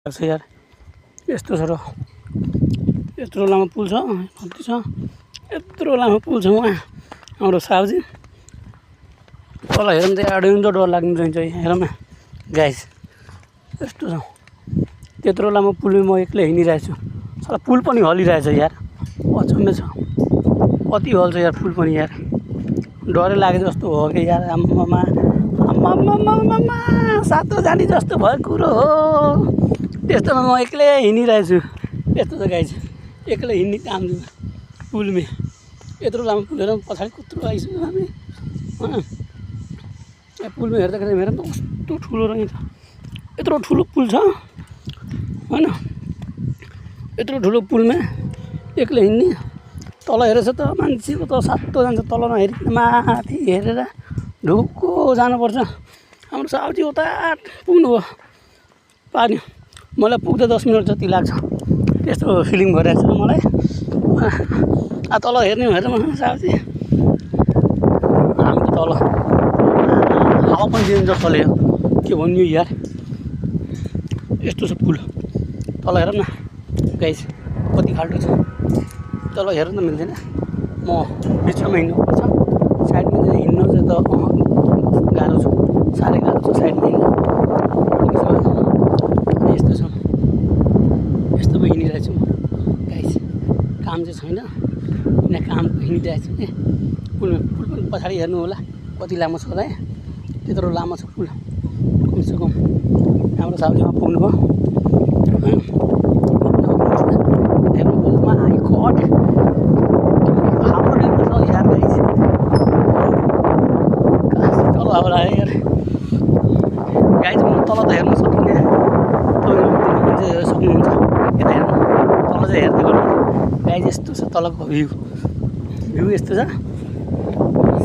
यार यस्तो छ र यत्रो लामो पुल छ कति छ यत्रो लामो पुल छ वहाँ हाम्रो साउजी तल हेरौँ त यहाँ डर लाग्नु जान्छ हेरौँ न गाइस यस्तो छ त्यत्रो लामो पुलमा म एक्लै हिँडिरहेको छु साला पुल पनि हलिरहेछ यार अचम्मै छ कति हल्छ यार पुल पनि यार डरै लागे जस्तो हो कि यार आम्मामा सातो जाने जस्तो भएको कुरो हो त्यस्तोमा म एक्लै हिँडिरहेको छु यस्तो त गाइस एक्लै हिँड्ने काम दिनु पुलमा यत्रो लामो पुल हेरौँ पछाडि कत्रो आइसक्यो हामी यहाँ पुलमा हेर्दाखेरि हेर त कस्तो ठुलो रहेछ यत्रो ठुलो पुल छ होइन यत्रो ठुलो पुलमा एक्लै हिँड्ने तल हेरेछ त मान्छेको त सातो जान्छ तल नहेरिकन माथि हेरेर ढुक्को जानुपर्छ हाम्रो साउजी उता पुग्नु हो पानी मलाई पुग्दा 10 मिनट जति लाग्छ त्यस्तो फिलिङ भइरहेको छ मलाई तल हेर्ने हेरौँ साउजी हामी त तल हावा पनि दिन्छ तले के भन्नु यार यस्तो छ पुल तल हेरौँ न गाइस कति खाल्टो छ तल हेर्नु त मिल्दैन म बिचमा हिँड्नुपर्छ साइडमा चाहिँ हिँड्नु चाहिँ त गाह्रो छ साह्रै गाह्रो छ साइडमा हिँड्नु यस्तो छ यस्तोमा हिँडिरहेको छु म गाइस काम चाहिँ छैन यहाँ काम हिँडिरहेको छु कि पुल पनि पछाडि हेर्नु होला कति लामो छ होला है त्यत्रो लामो छ पुल कमसेकम हाम्रो साउजीमा पुग्नुभयो गाइस म तल त हेर्न सकिनँ तपाईहरु सक्नुहुन्छ यता हेर्नु तल चाहिँ हेर्दै गर्नु गाइस यस्तो छ तलको भ्यू यस्तो छ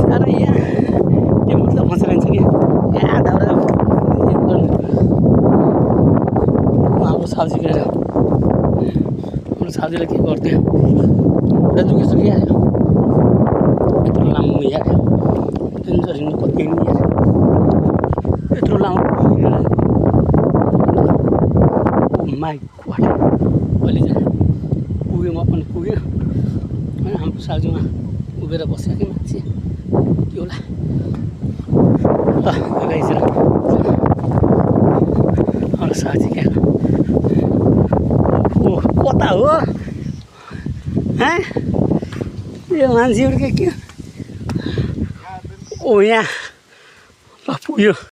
साह्रै यहाँ के मतलब बसिरहन्छ कि यहाँ दाउरा हाम्रो साउजी गएर हाम्रो साउजीले के गर्थ्यो एउटा दुखिसक्यो यत्रो लामो यार डेन्जर हिँड्नु कति हिँड्ने यार यत्रो लामो माइ गॉड अहिले चाहिँ पुग्यो म पनि पुग्यो होइन हाम्रो साउजीमा उभिएर बस्यो कि मान्छे के होला ल गाइस हाम्रो साउजी क्या ओ कता हो यो मान्छेहरू के ओ यहाँ ल पुग्यो